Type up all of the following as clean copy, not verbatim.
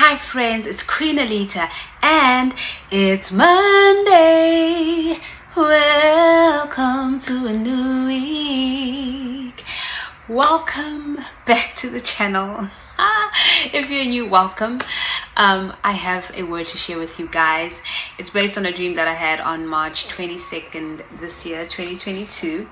Hi friends, it's Queen Alita and it's Monday. Welcome to a new week. Welcome back to the channel. If you're new, welcome. I have a word to share with you guys. It's based on a dream that I had on March 22nd this year, 2022.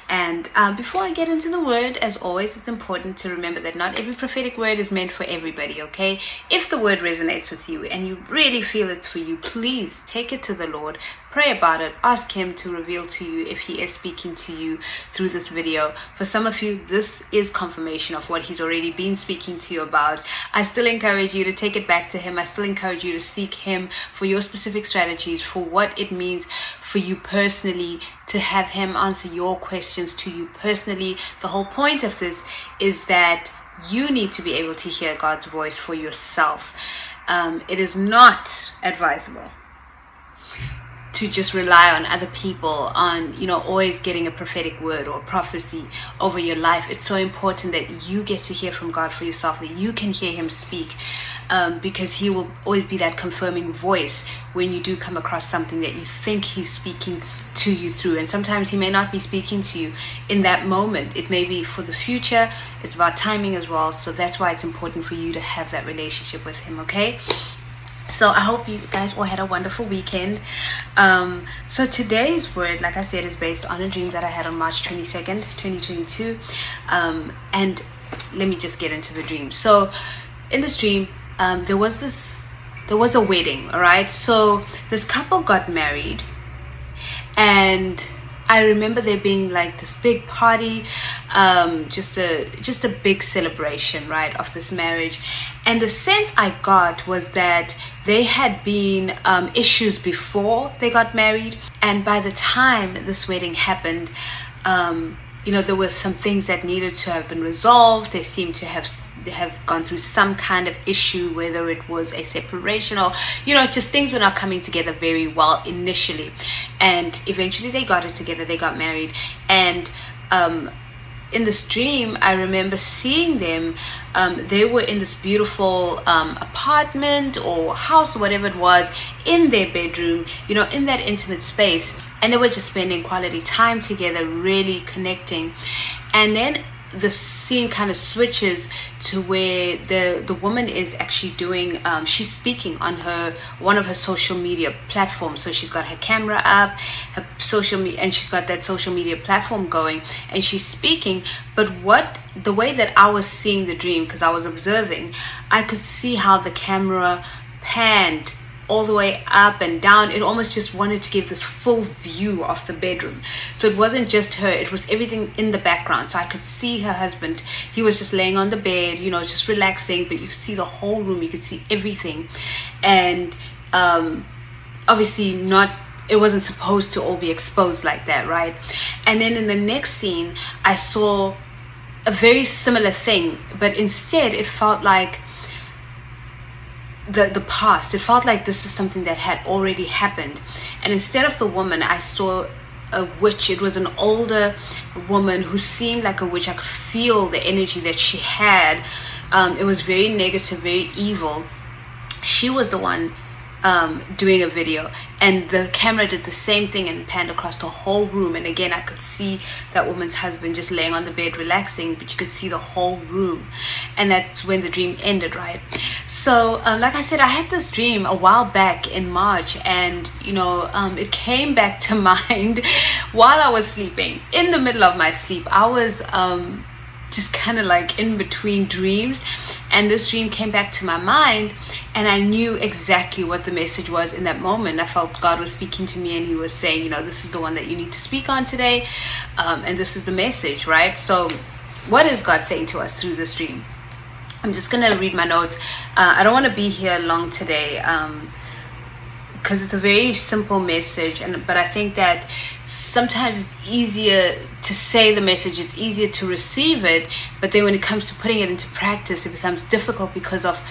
And before I get into the word, as always, it's important to remember that not every prophetic word is meant for everybody, okay? If the word resonates with you and you really feel it's for you, please take it to the Lord, pray about it, ask Him to reveal to you if He is speaking to you through this video. For some of you, this is confirmation of what He's already been speaking to you about. I still encourage you to take it back to Him. I still encourage you to seek Him for your specific strategies, for what it means for you personally to have Him answer your questions to you personally. The whole point of this is that you need to be able to hear God's voice for yourself. It is not advisable to just rely on other people, on always getting a prophetic word or prophecy over your life. It's so important that you get to hear from God for yourself, that you can hear Him speak, because He will always be that confirming voice when you do come across something that you think He's speaking to you through. And sometimes He may not be speaking to you in that moment. It may be for the future. It's about timing as well. So that's why it's important for you to have that relationship with Him, okay? So I hope you guys all had a wonderful weekend. So today's word, like I said, is based on a dream that I had on March 22nd, 2022. And let me just get into the dream. So in this dream, there was a wedding, all right? So this couple got married, and I remember there being like this big party, just a big celebration, right, of this marriage. And the sense I got was that they had been issues before they got married, and by the time this wedding happened, there were some things that needed to have been resolved. They seemed to have gone through some kind of issue, whether it was a separation or just things were not coming together very well initially, and eventually they got it together. They got married, and in this dream I remember seeing them. They were in this beautiful apartment or house, whatever it was, in their bedroom, in that intimate space, and they were just spending quality time together, really connecting. And then the scene kind of switches to where the woman is actually doing, she's speaking on one of her social media platforms. So she's got her camera up, her social media, and she's got that social media platform going, and she's speaking. But the way that I was seeing the dream, because I was observing, I could see how the camera panned all the way up and down. It almost just wanted to give this full view of the bedroom. So it wasn't just her, it was everything in the background. So I could see her husband. He was just laying on the bed, just relaxing, but you could see the whole room, you could see everything. And obviously it wasn't supposed to all be exposed like that, right? And then in the next scene, I saw a very similar thing, but instead it felt like the past. It felt like this is something that had already happened, and instead of the woman, I saw a witch. It was an older woman who seemed like a witch. I could feel the energy that she had. It was very negative, very evil. She was the one doing a video, and the camera did the same thing and panned across the whole room. And again, I could see that woman's husband just laying on the bed relaxing, but you could see the whole room. And that's when the dream ended, right? So like I said, I had this dream a while back in March, and it came back to mind while I was sleeping. In the middle of my sleep, I was just kind of like in between dreams, and this dream came back to my mind, and I knew exactly what the message was in that moment. I felt God was speaking to me, and He was saying, this is the one that you need to speak on today, and this is the message, right? So what is God saying to us through this dream? I'm just gonna read my notes. I don't want to be here long today, because it's a very simple message, but I think that sometimes it's easier to say the message, it's easier to receive it, but then when it comes to putting it into practice, it becomes difficult because of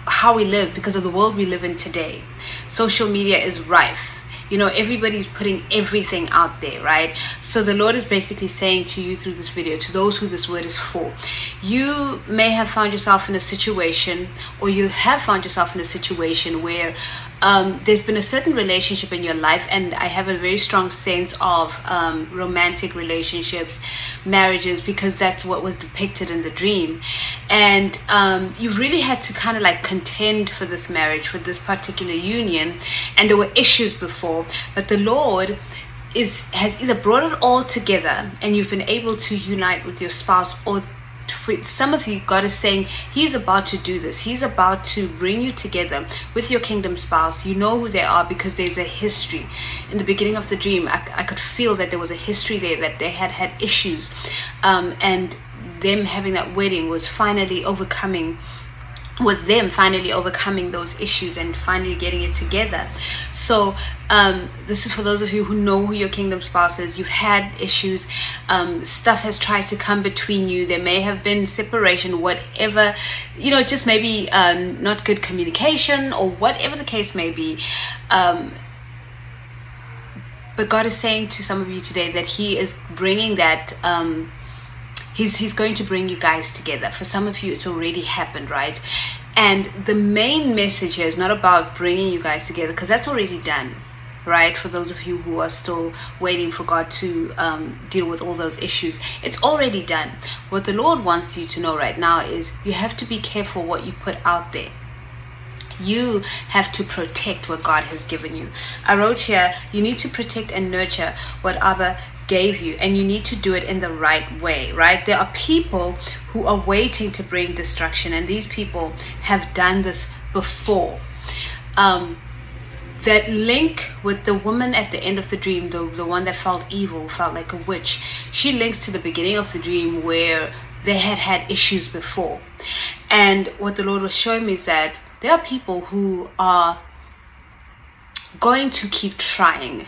how we live, because of the world we live in today. Social media is rife. You know, everybody's putting everything out there, right? So the Lord is basically saying to you through this video, to those who this word is for, you may have found yourself in a situation, or you have found yourself in a situation where there's been a certain relationship in your life, and I have a very strong sense of romantic relationships, marriages, because that's what was depicted in the dream. And you've really had to kind of like contend for this marriage, for this particular union, and there were issues before, but the Lord has either brought it all together and you've been able to unite with your spouse, or for some of you, God is saying he's about to do this. He's about to bring you together with your kingdom spouse. You know who they are because there's a history. In the beginning of the dream, I could feel that there was a history there, that they had issues, and them having that wedding was them finally overcoming those issues and finally getting it together. So this is for those of you who know who your kingdom spouse is. You've had issues, stuff has tried to come between you. There may have been separation, whatever, you know, just maybe not good communication, or whatever the case may be. But God is saying to some of you today that he is bringing that He's going to bring you guys together. For some of you, it's already happened, right? And the main message here is not about bringing you guys together, because that's already done, right? For those of you who are still waiting for God to deal with all those issues, it's already done. What the Lord wants you to know right now is you have to be careful what you put out there. You have to protect what God has given you. I wrote here, you need to protect and nurture what Abba gave you, and you need to do it in the right way, right? There are people who are waiting to bring destruction, and these people have done this before. That link with the woman at the end of the dream, the one that felt evil, felt like a witch, she links to the beginning of the dream where they had issues before. And what the Lord was showing me is that there are people who are going to keep trying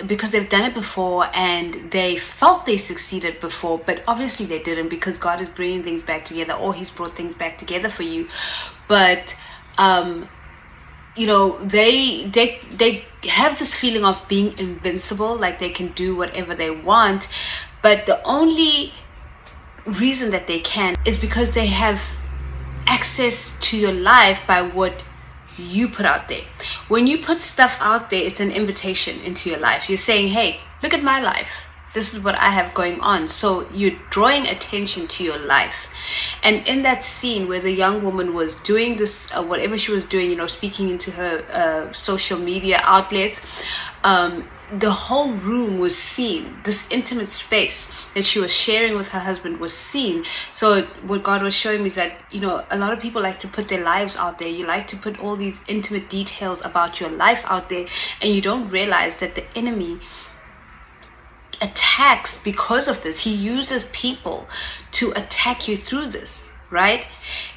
because they've done it before and they felt they succeeded before, but obviously they didn't, because God is bringing things back together, or he's brought things back together for you. But you know, they have this feeling of being invincible, like they can do whatever they want, but the only reason that they can is because they have access to your life by what you put out there. When you put stuff out there, it's an invitation into your life. You're saying, hey, look at my life. This is what I have going on. So you're drawing attention to your life. And in that scene where the young woman was doing this, whatever she was doing, you know, speaking into her social media outlets, the whole room was seen. This intimate space that she was sharing with her husband was seen. So what God was showing me is that, you know, a lot of people like to put their lives out there. You like to put all these intimate details about your life out there, and you don't realize that the enemy attacks because of this. He uses people to attack you through this, right?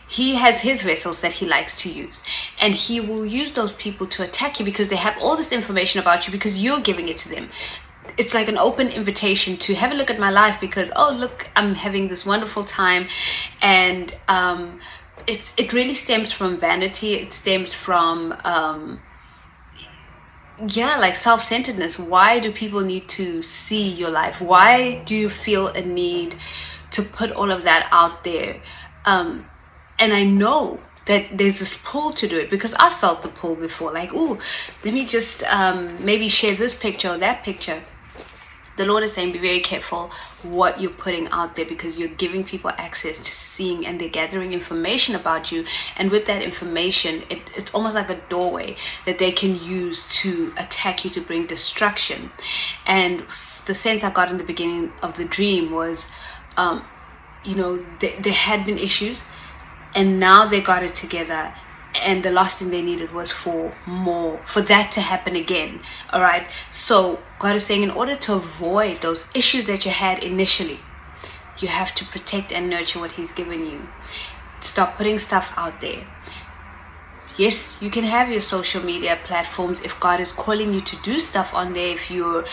He has his vessels that he likes to use, and he will use those people to attack you because they have all this information about you, because you're giving it to them. It's like an open invitation to have a look at my life, because, oh, look, I'm having this wonderful time. And it really stems from vanity. It stems from like self-centeredness. Why do people need to see your life? Why do you feel a need to put all of that out there? And I know that there's this pull to do it, because I felt the pull before, like, oh, let me just maybe share this picture or that picture. The Lord is saying, be very careful what you're putting out there, because you're giving people access to seeing, and they're gathering information about you. And with that information, it's almost like a doorway that they can use to attack you, to bring destruction. And the sense I got in the beginning of the dream was, you know, there had been issues, and now they got it together, and the last thing they needed was for that to happen again. All right, so God is saying, in order to avoid those issues that you had initially, you have to protect and nurture what he's given you. Stop putting stuff out there. Yes, you can have your social media platforms if God is calling you to do stuff on there. If you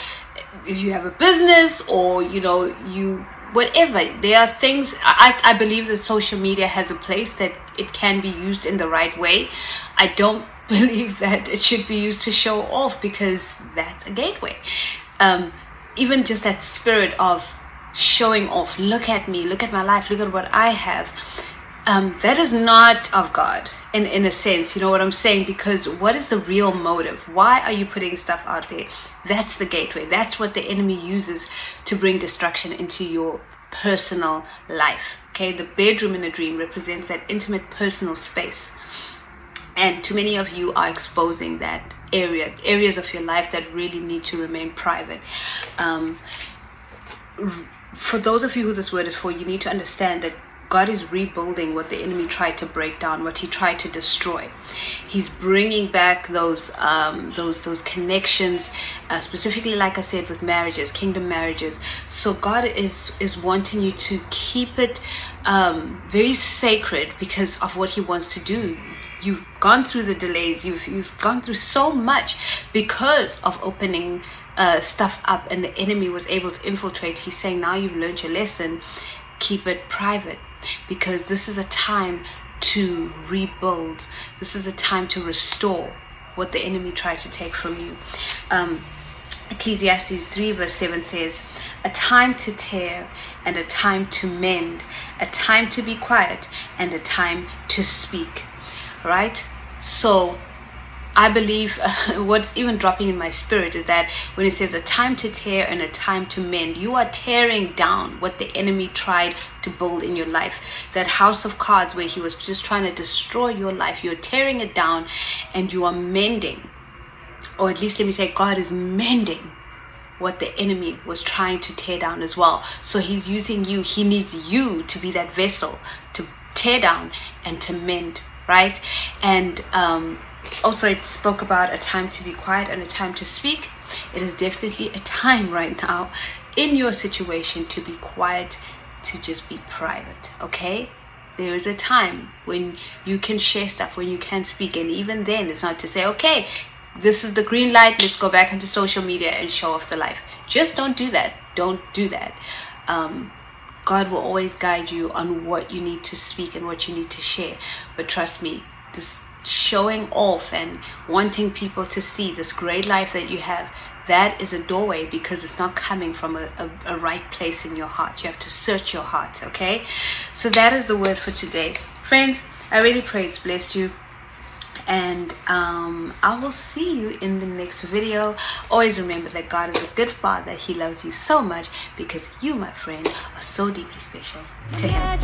have a business, or you know, you whatever. There are things, I believe that social media has a place, that it can be used in the right way. I don't believe that it should be used to show off, because that's a gateway. Even just that spirit of showing off, look at me, look at my life, look at what I have, that is not of God in a sense, you know what I'm saying? Because what is the real motive? Why are you putting stuff out there? That's the gateway. That's what the enemy uses to bring destruction into your personal life. Okay, the bedroom in a dream represents that intimate personal space, and too many of you are exposing that areas of your life that really need to remain private. For those of you who this word is for, you need to understand that God is rebuilding what the enemy tried to break down, what he tried to destroy. He's bringing back those connections, specifically, like I said, with marriages, kingdom marriages. So God is wanting you to keep it very sacred because of what he wants to do. You've gone through the delays. You've gone through so much because of opening stuff up, and the enemy was able to infiltrate. He's saying, now you've learned your lesson, keep it private, because this is a time to rebuild. This is a time to restore what the enemy tried to take from you. Ecclesiastes 3 verse 7 says, a time to tear and a time to mend, a time to be quiet and a time to speak. Right? So I believe what's even dropping in my spirit is that when it says a time to tear and a time to mend, you are tearing down what the enemy tried to build in your life. That house of cards where he was just trying to destroy your life, you're tearing it down and you are mending, or at least let me say, God is mending what the enemy was trying to tear down as well. So he's using you. He needs you to be that vessel to tear down and to mend, right? And also, it spoke about a time to be quiet and a time to speak. It is definitely a time right now in your situation to be quiet, to just be private, okay? There is a time when you can share stuff, when you can speak. And even then, it's not to say, okay, this is the green light, let's go back into social media and show off the life. Just don't do that. Don't do that. God will always guide you on what you need to speak and what you need to share. But trust me, this showing off and wanting people to see this great life that you have, that is a doorway, because it's not coming from a right place in your heart. You have to search your heart, okay? So that is the word for today. Friends, I really pray it's blessed you. And I will see you in the next video. Always remember that God is a good Father. He loves you so much because you, my friend, are so deeply special to him.